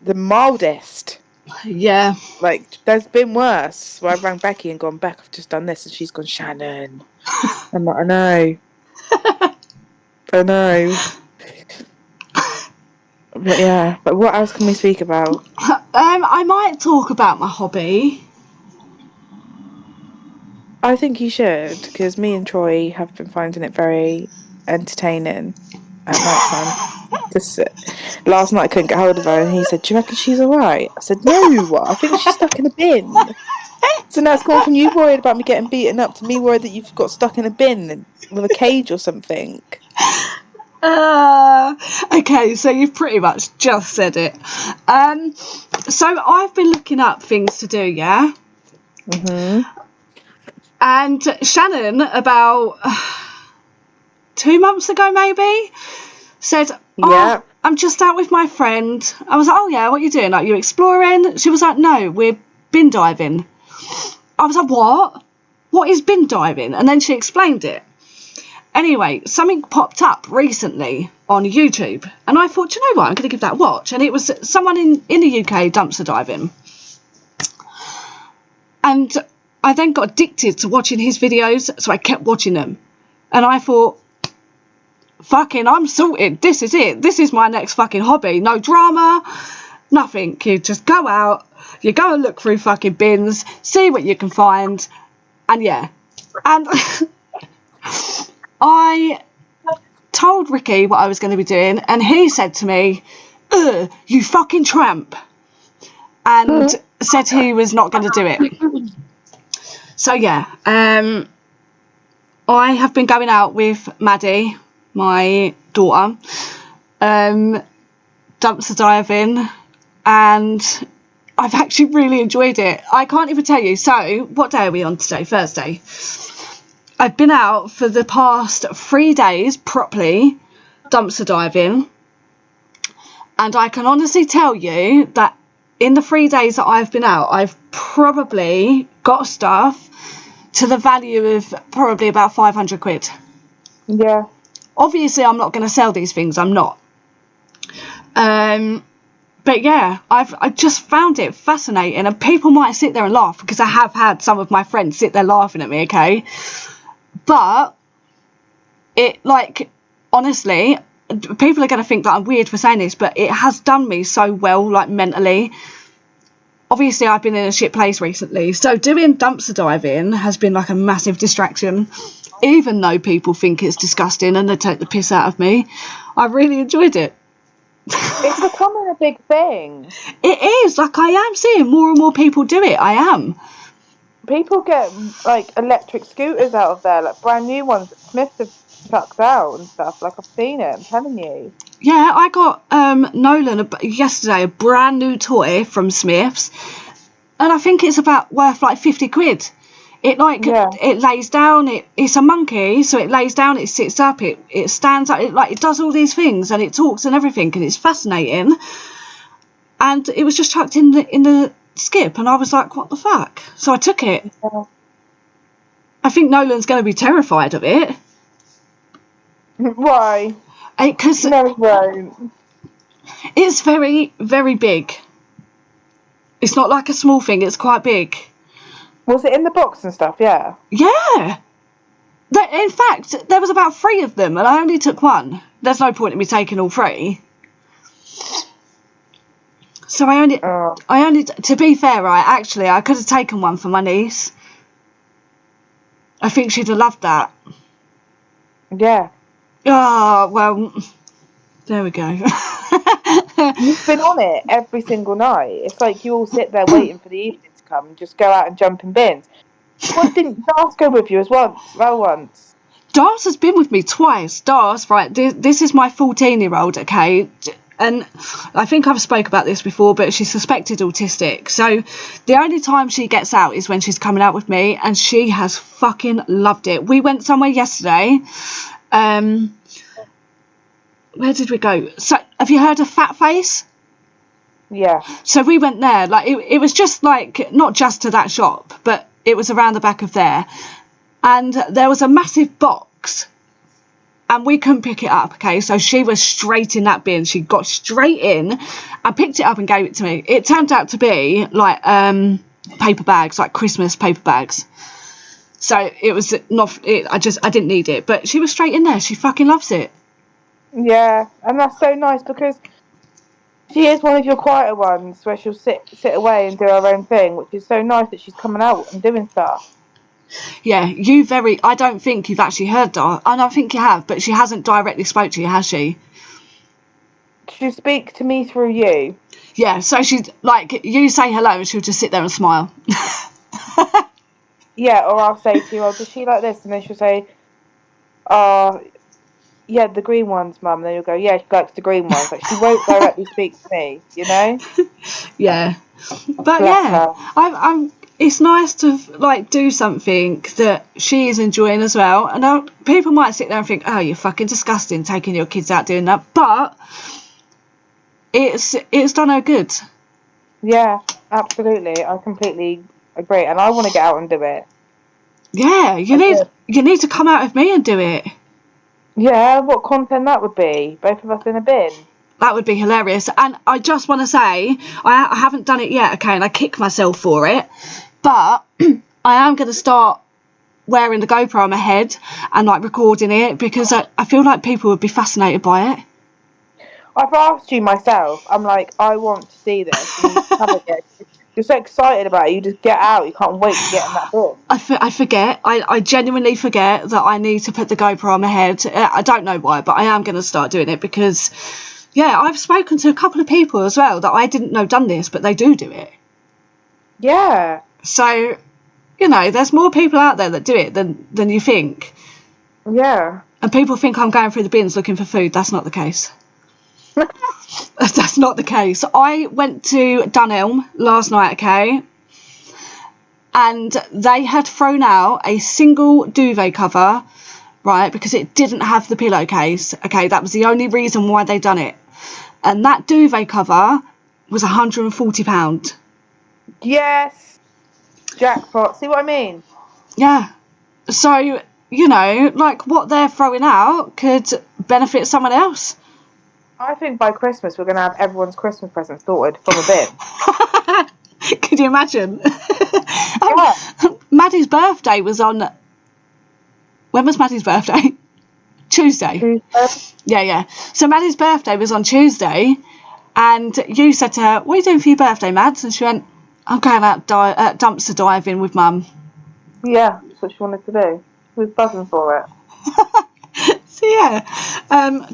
mildest. Yeah. Like, there's been worse where I've rang Becky and gone, Beck, I've just done this. And she's gone, Shannon. I'm like, I know. I know. But yeah, but what else can we speak about? I might talk about my hobby. I think you should, because me and Troy have been finding it very entertaining at night time. Just last night I couldn't get hold of her, and he said, "Do you reckon she's all right?" I said, "No, I think she's stuck in a bin." So now it's gone from you worried about me getting beaten up to me worried that you've got stuck in a bin with a cage or something. Okay, so you've pretty much just said it. So I've been looking up things to do, yeah? Mhm. And Shannon, about 2 months ago maybe, said, oh, Yeah. I'm just out with my friend. I was like, oh yeah, what are you doing? Like, you exploring? She was like, no, we're bin diving. I was like, what? What is bin diving? And then she explained it. Anyway, something popped up recently on YouTube, and I thought, you know what, I'm going to give that a watch. And it was someone in the UK dumpster diving. And I then got addicted to watching his videos, so I kept watching them. And I thought, fucking, I'm sorted. This is it. This is my next fucking hobby. No drama, nothing. You just go out, you go and look through fucking bins, see what you can find, and yeah. And I told Ricky what I was going to be doing, and he said to me, ugh, you fucking tramp, and said he was not going to do it. So yeah, I have been going out with Maddie, my daughter, dumpster diving, and I've actually really enjoyed it. I can't even tell you. So what day are we on today? Thursday. I've been out for the past 3 days properly dumpster diving, and I can honestly tell you that in the 3 days that I've been out, I've probably got stuff to the value of probably about 500 quid. Yeah. Obviously, I'm not going to sell these things. I'm not. But yeah, I just found it fascinating, and people might sit there and laugh because I have had some of my friends sit there laughing at me. Okay, but it, like, honestly, people are going to think that I'm weird for saying this, but it has done me so well, like, mentally. Obviously, I've been in a shit place recently, so doing dumpster diving has been like a massive distraction. Even though people think it's disgusting and they take the piss out of me, I really enjoyed it. It's becoming a big thing. It is, like, I am seeing more and more people do it. I am. People get like electric scooters out of there, like brand new ones that Smiths have chucked out and stuff. Like I've seen it. I'm telling you. Yeah, I got Nolan yesterday a brand new toy from Smiths, and I think it's about worth like 50 quid. It, like, Yeah. it lays down, it's a monkey, so it lays down, it sits up, it stands up, it does all these things, and it talks and everything, and it's fascinating. And it was just chucked in the skip, and I was like, what the fuck? So I took it. Yeah. I think Nolan's going to be terrified of it. Why? Because No, it won't. it's very, very big. It's not like a small thing, it's quite big. Was it in the box and stuff? Yeah. Yeah. In fact, there was about 3 of them, and I only took one. There's no point in me taking all 3. So Oh. I only, to be fair, I could have taken one for my niece. I think she'd have loved that. Yeah. Oh, well, there we go. You've been on it every single night. It's like you all sit there waiting for the evening to come and just go out and jump in bins. What didn't Dars go with you as once? Well, once. Dars has been with me twice. Dars, right, this is my 14-year-old, okay? And I think I've spoke about this before, but she's suspected autistic. So the only time she gets out is when she's coming out with me, and she has fucking loved it. We went somewhere yesterday. Where did we go? So have you heard of Fat Face? Yeah. So we went there. Like, it was just like, not just to that shop, but it was around the back of there. And there was a massive box, and we couldn't pick it up. Okay, so she was straight in that bin. She got straight in and picked it up and gave it to me. It turned out to be like paper bags, like Christmas paper bags. So it was not, I didn't need it, but she was straight in there. She fucking loves it. Yeah. And that's so nice because she is one of your quieter ones where she'll sit away and do her own thing, which is so nice that she's coming out and doing stuff. Yeah, I don't think you've actually heard Dar. I don't think you have, but she hasn't directly spoke to you, has she? She'll speak to me through you. Yeah, so she's like, you say hello and she'll just sit there and smile. Yeah, or I'll say to you, oh, does she like this? And then she'll say, oh, yeah, the green ones, Mum. And then you'll go, yeah, she likes the green ones. Like, she won't directly speak to me, you know? Yeah. But Bless yeah, her. I'm it's nice to like do something that she is enjoying as well. And people might sit there and think, oh, you're fucking disgusting taking your kids out doing that, but it's done her good. Yeah, absolutely. I completely agree. And I want to get out and do it. Yeah, I do. you need to come out with me and do it. Yeah, what content that would be? Both of us in a bin. That would be hilarious. And I just want to say, I haven't done it yet, okay, and I kick myself for it, but I am going to start wearing the GoPro on my head and like recording it, because I feel like people would be fascinated by it. I've asked you myself. I'm like, I want to see this, and you just haven't yet. You're so excited about it. You just get out. You can't wait to get in that bin. I forget. I genuinely forget that I need to put the GoPro on my head. I don't know why, but I am going to start doing it because, yeah, I've spoken to a couple of people as well that I didn't know done this, but they do it. Yeah. So, you know, there's more people out there that do it than you think. Yeah. And people think I'm going through the bins looking for food. That's not the case. That's not the case. I went to Dunelm last night, okay? And they had thrown out a single duvet cover, right, because it didn't have the pillowcase. Okay, that was the only reason why they done it. And that duvet cover was £140. Yes. Jackpot. See what I mean? Yeah. So, you know, like what they're throwing out could benefit someone else. I think by Christmas we're going to have everyone's Christmas presents sorted from a bin. Could you imagine? Yeah. Maddie's birthday was on. When was Maddie's birthday? Tuesday. Tuesday. Yeah. So Maddie's birthday was on Tuesday, and you said to her, "What are you doing for your birthday, Mads?" And she went, "I'm going out dumpster diving with Mum." Yeah, that's what she wanted to do. She was buzzing for it. So yeah,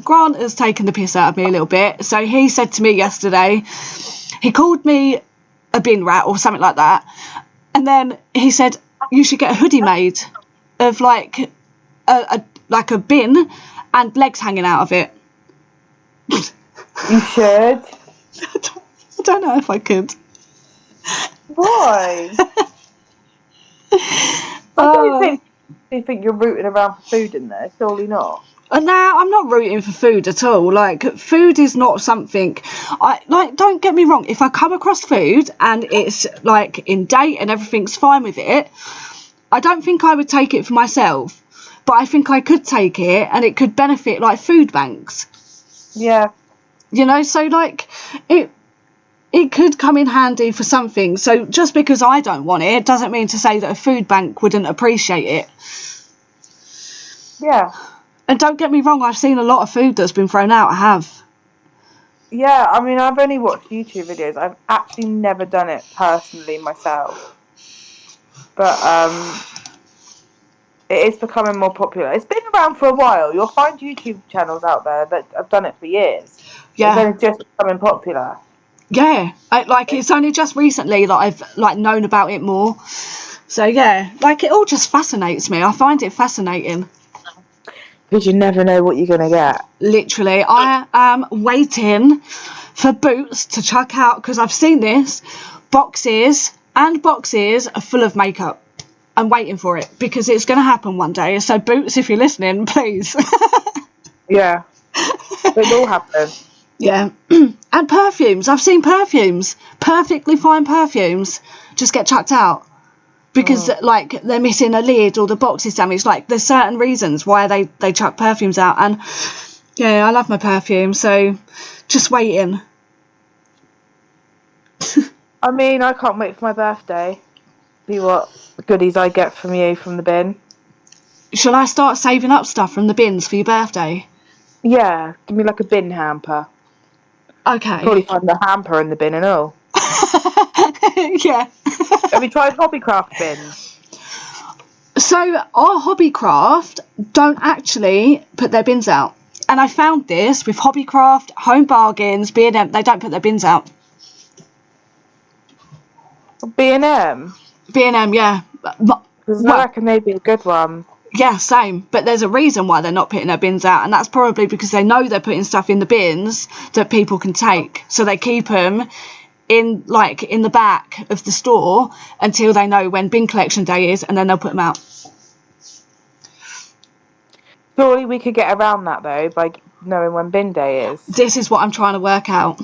Grant has taken the piss out of me a little bit. So he said to me yesterday, he called me a bin rat or something like that, and then he said you should get a hoodie made of like a bin and legs hanging out of it. You should. I don't know if I could. Why? I don't Oh. think they think you're rooting around for food in there. Surely not. And now I'm not rooting for food at all. Like, food is not something I like. Don't get me wrong. If I come across food and it's like in date and everything's fine with it, I don't think I would take it for myself. But I think I could take it and it could benefit like food banks. Yeah. You know, so like it could come in handy for something. So just because I don't want it doesn't mean to say that a food bank wouldn't appreciate it. Yeah. And don't get me wrong, I've seen a lot of food that's been thrown out. I have. Yeah, I mean, I've only watched YouTube videos. I've actually never done it personally myself. But it is becoming more popular. It's been around for a while. You'll find YouTube channels out there that have done it for years. It's Yeah. only just becoming popular. Yeah, it's only just recently that I've like known about it more. So yeah, like it all just fascinates me. I find it fascinating. Because you never know what you're going to get. Literally, I am waiting for Boots to chuck out, because I've seen this, boxes and boxes are full of makeup. I'm waiting for it because it's going to happen one day. So Boots, if you're listening, please. Yeah, it will happen. Yeah. And perfumes. I've seen perfumes, perfectly fine perfumes, just get chucked out because like they're missing a lid or the box is damaged. Like there's certain reasons why they chuck perfumes out. And yeah, I love my perfume, so just waiting. I mean, I can't wait for my birthday. See what goodies I get from you from the bin. Shall I start saving up stuff from the bins for your birthday? Yeah, give me like a bin hamper. Okay. Probably find the hamper in the bin and all. Yeah. Have you tried Hobbycraft bins? So our Hobbycraft don't actually put their bins out. And I found this with Hobbycraft, Home Bargains, B&M, they don't put their bins out. B&M? B&M, yeah. Because I Well, reckon they'd be a good one. Yeah, same. But there's a reason why they're not putting their bins out, and that's probably because they know they're putting stuff in the bins that people can take. So they keep them in the back of the store until they know when bin collection day is, and then they'll put them out. Surely we could get around that though by knowing when bin day is. This is what I'm trying to work out.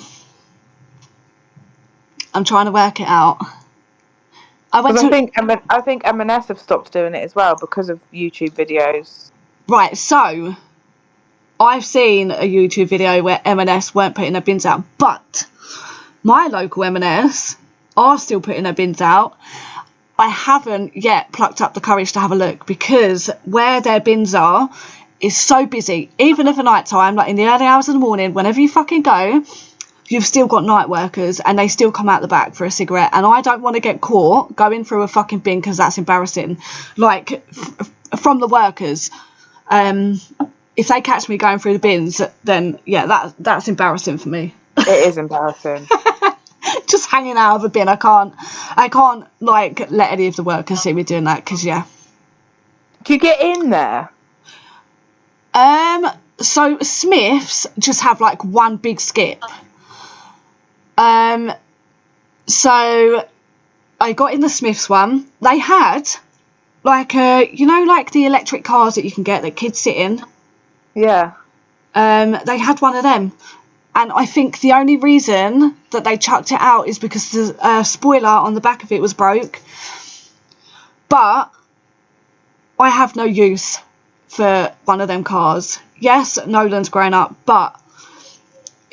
I'm trying to work it out. Because I think M&S have stopped doing it as well because of YouTube videos. Right, so I've seen a YouTube video where M&S weren't putting their bins out, but my local M&S are still putting their bins out. I haven't yet plucked up the courage to have a look because where their bins are is so busy. Even if at night time, like in the early hours of the morning, whenever you fucking go, you've still got night workers and they still come out the back for a cigarette. And I don't want to get caught going through a fucking bin because that's embarrassing. Like, from the workers. If they catch me going through the bins, then yeah, that's embarrassing for me. It is embarrassing. Just hanging out of a bin. I can't like let any of the workers see me doing that because yeah. Do you get in there? So Smiths just have like one big skip. So I got in the Smiths one. They had like like the electric cars that you can get that kids sit in. Yeah. They had one of them. And I think the only reason that they chucked it out is because the spoiler on the back of it was broke. But I have no use for one of them cars. Yes, Nolan's grown up, but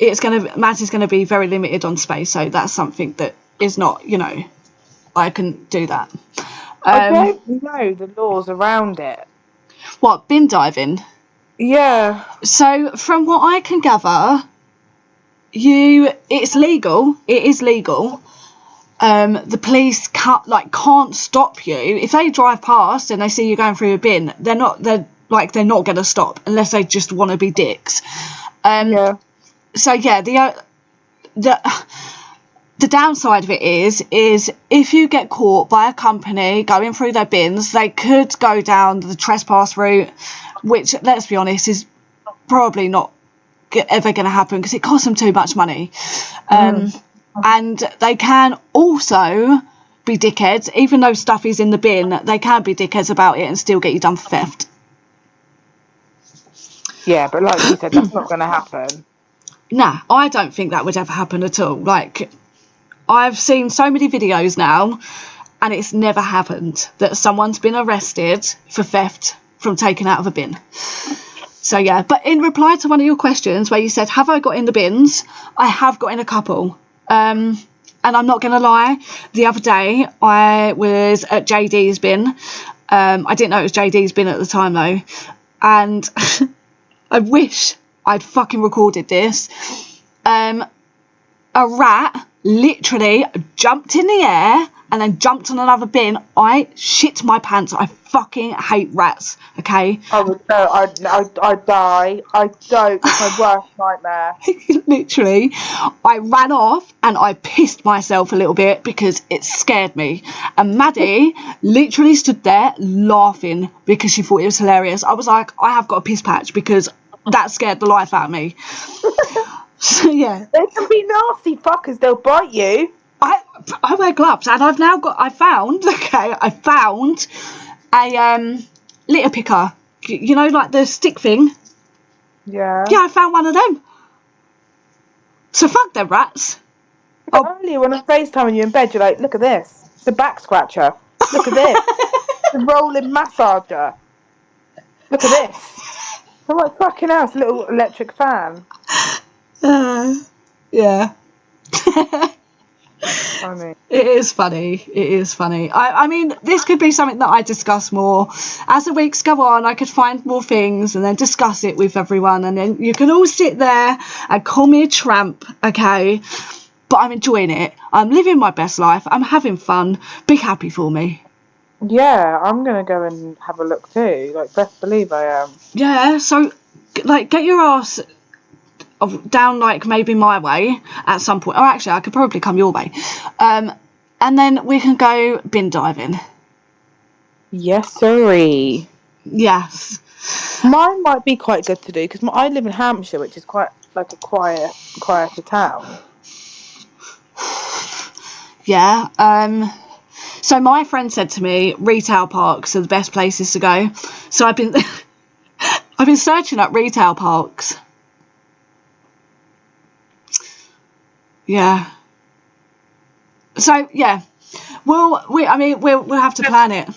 Matt is gonna be very limited on space, so that's something that is not, I can do that. I don't know the laws around it. What, bin diving? Yeah. So from what I can gather, it's legal. It is legal. The police can't stop you if they drive past and they see you going through a bin. They're not going to stop unless they just want to be dicks. Yeah. So yeah, the downside of it is if you get caught by a company going through their bins, they could go down the trespass route, which, let's be honest, is probably not ever going to happen because it costs them too much money. And they can also be dickheads. Even though stuff is in the bin, they can be dickheads about it and still get you done for theft. Yeah, but like you said, that's not going to happen. Nah, I don't think that would ever happen at all. Like, I've seen so many videos now and it's never happened that someone's been arrested for theft from taken out of a bin. So yeah, but in reply to one of your questions where you said, have I got in the bins? I have got in a couple. And I'm not going to lie, the other day I was at JD's bin. I didn't know it was JD's bin at the time though. And I wish I'd fucking recorded this. A rat literally jumped in the air and then jumped on another bin. I shit my pants. I fucking hate rats, okay? I'd die. I don't. It's my worst nightmare. Literally, I ran off and I pissed myself a little bit because it scared me. And Maddie literally stood there laughing because she thought it was hilarious. I was like, I have got a piss patch because that scared the life out of me. So yeah. They can be nasty fuckers. They'll bite you. I wear gloves and I found a litter picker, like the stick thing. Yeah. Yeah, I found one of them. So fuck them rats. Earlier when I was FaceTiming you in bed, you're like, look at this. It's a back scratcher. Look at this. It's a rolling massager. Look at this. I'm like, fucking hell, it's a little electric fan. Yeah. Funny. It is funny. I mean, this could be something that I discuss more. As the weeks go on, I could find more things and then discuss it with everyone. And then you can all sit there and call me a tramp, okay? But I'm enjoying it. I'm living my best life. I'm having fun. Be happy for me. Yeah, I'm going to go and have a look too. Like, best believe I am. Yeah, so, like, get your ass down, like, maybe my way at some point. Or actually, I could probably come your way. And then we can go bin diving. Yes, sirree. Yes. Mine might be quite good to do because I live in Hampshire, which is quite like a quieter town. Yeah. So my friend said to me, retail parks are the best places to go. So I've been I've been searching up retail parks. Yeah. So yeah, we'll have to plan it.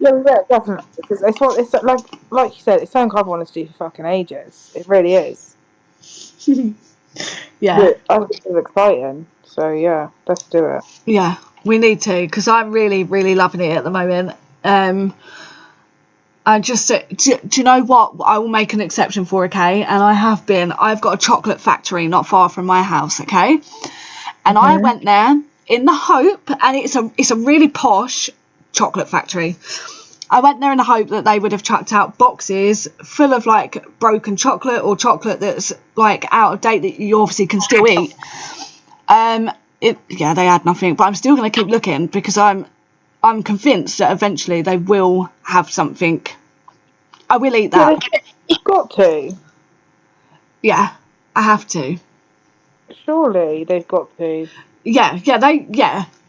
Yeah, definitely. Because it's like you said, it's something I've wanted to do for fucking ages. It really is. Yeah. Yeah, I think it's exciting. So yeah, let's do it. Yeah, we need to, because I'm really, really loving it at the moment. I just, do you know what? I will make an exception for, okay? And I have been. I've got a chocolate factory not far from my house, okay? And I Hmm. went there in the hope, and it's a really posh chocolate factory. I went there in the hope that they would have chucked out boxes full of like broken chocolate or chocolate that's like out of date that you obviously can still eat. Yeah, they had nothing, but I'm still going to keep looking because I'm convinced that eventually they will have something. I will eat Yeah, that. they've got to. Yeah, I have to. Surely they've got to.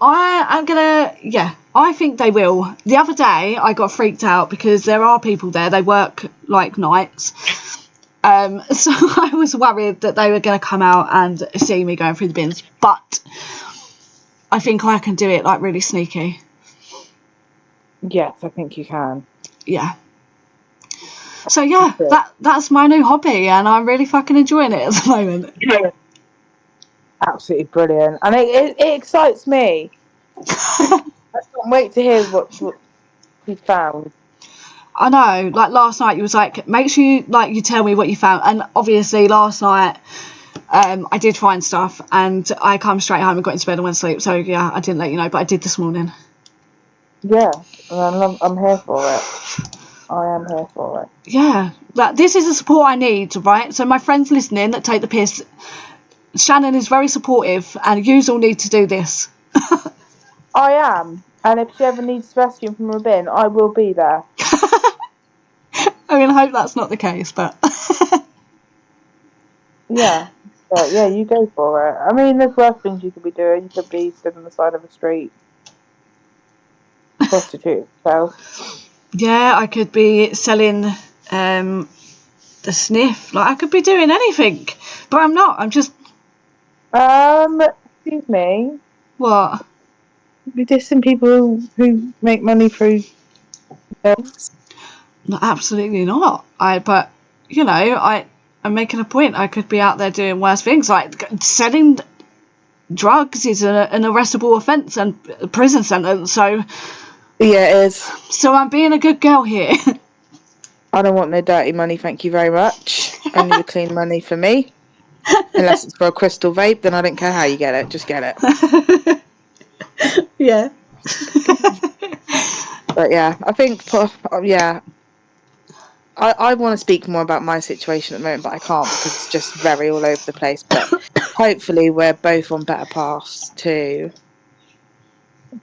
I'm gonna. Yeah, I think they will. The other day I got freaked out because there are people there. They work like nights. So I was worried that they were going to come out and see me going through the bins, but I think I can do it like really sneaky. Yes, I think you can. Yeah. So yeah, that's my new hobby, and I'm really fucking enjoying it at the moment. Yeah. Absolutely brilliant, and it excites me. I can't wait to hear what you found. I know, like last night, you was like, make sure you tell me what you found, and obviously last night, I did find stuff, and I come straight home and got into bed and went to sleep. So yeah, I didn't let you know, but I did this morning. Yeah, and I'm here for it. I am here for it. Yeah, that this is the support I need, right? So my friends listening that take the piss, Shannon is very supportive, and you all need to do this. I am, and if she ever needs rescuing from a bin, I will be there. I mean, I hope that's not the case, but Yeah, but yeah, you go for it. I mean, there's worse things you could be doing. You could be stood on the side of a street, prostitute yourself. yeah, I could be selling the sniff. Like I could be doing anything, but I'm not. I'm just Excuse me. what? Be dissing people who make money through this. No, absolutely not. But you know, I'm making a point. I could be out there doing worse things, like selling drugs is an arrestable offence and a prison sentence. Yeah, it is. So I'm being a good girl here. I don't want no dirty money, thank you very much. Only the clean money for me. Unless it's for a crystal vape, then I don't care how you get it. Just get it. Yeah. But yeah, I think, yeah, I want to speak more about my situation at the moment, but I can't because it's just very all over the place. But hopefully, we're both on better paths to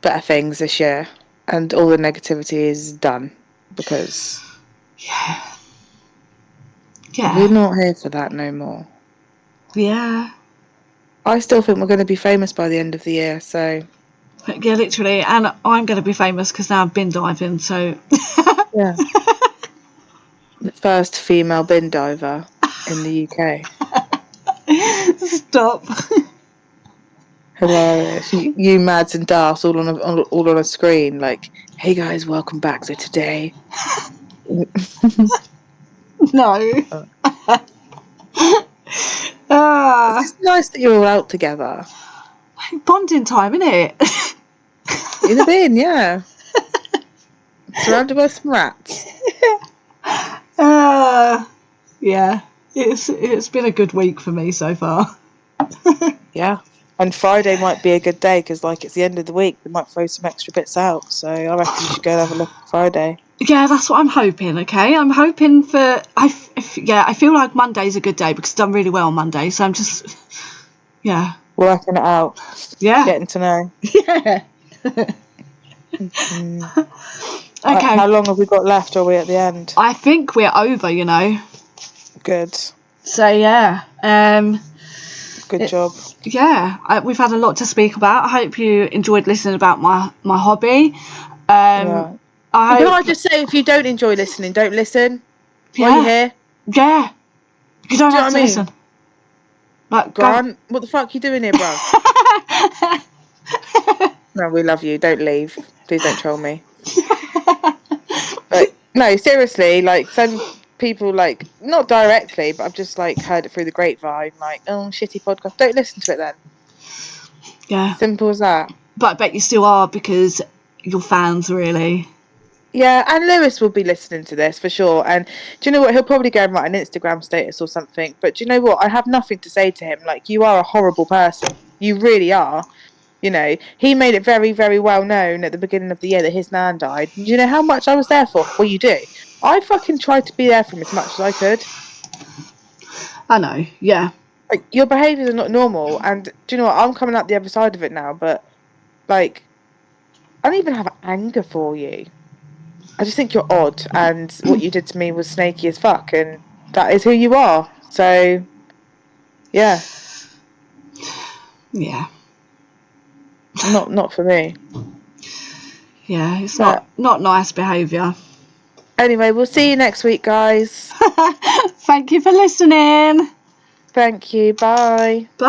better things this year, and all the negativity is done because Yeah. we're Yeah. not here for that no more. Yeah. I still think we're going to be famous by the end of the year, so Yeah, literally. And I'm going to be famous because now I've been diving. So yeah. The first female bin diver in the UK. stop. Hilarious. You Mads and Das all on a screen, like, hey guys, welcome back. So today, No. uh, it's Ah, just nice that you're all out together bonding time, isn't it? in a bin, yeah, surrounded by some rats. uh, yeah. It's been a good week for me so far. Yeah, and Friday might be a good day because, like, it's the end of the week. They might throw some extra bits out, so I reckon you should go and have a look on Friday. Yeah, that's what I'm hoping. Okay, I'm hoping for. I feel like Monday's a good day because I've done really well on Monday. So I'm just, yeah, Working it out, yeah, getting to know. yeah. Mm. Okay. How long have we got left? Or are we at the end? I think we're over, you know. Good. So yeah. Good job. Yeah, we've had a lot to speak about. I hope you enjoyed listening about my hobby. Yeah. I Can I hope. just say, if you don't enjoy listening, don't listen while you're Yeah. here. Yeah. You don't Do you know have what to I mean? listen. Like, go. Grant, what the fuck you doing here, bruv? No, we love you. Don't leave. Please don't troll me. But no, seriously, like some people, like not directly, but I've just like heard it through the grapevine, like, oh, shitty podcast. Don't listen to it then. Yeah. Simple as that. But I bet you still are because you're fans, really. Yeah, and Lewis will be listening to this for sure. And do you know what? He'll probably go and write an Instagram status or something. But do you know what? I have nothing to say to him. Like, you are a horrible person. You really are. You know, he made it very, very well known at the beginning of the year that his nan died. Do you know how much I was there for? Well, you do. I fucking tried to be there for him as much as I could. I know. Yeah. Like, your behaviours are not normal. And do you know what? I'm coming out the other side of it now. But, like, I don't even have anger for you. I just think you're odd, and what you did to me was snaky as fuck, and that is who you are. So, yeah, Yeah. not for me. Yeah. It's But not nice behaviour. anyway, we'll see you next week, guys. Thank you for listening. Thank you. Bye. Bye.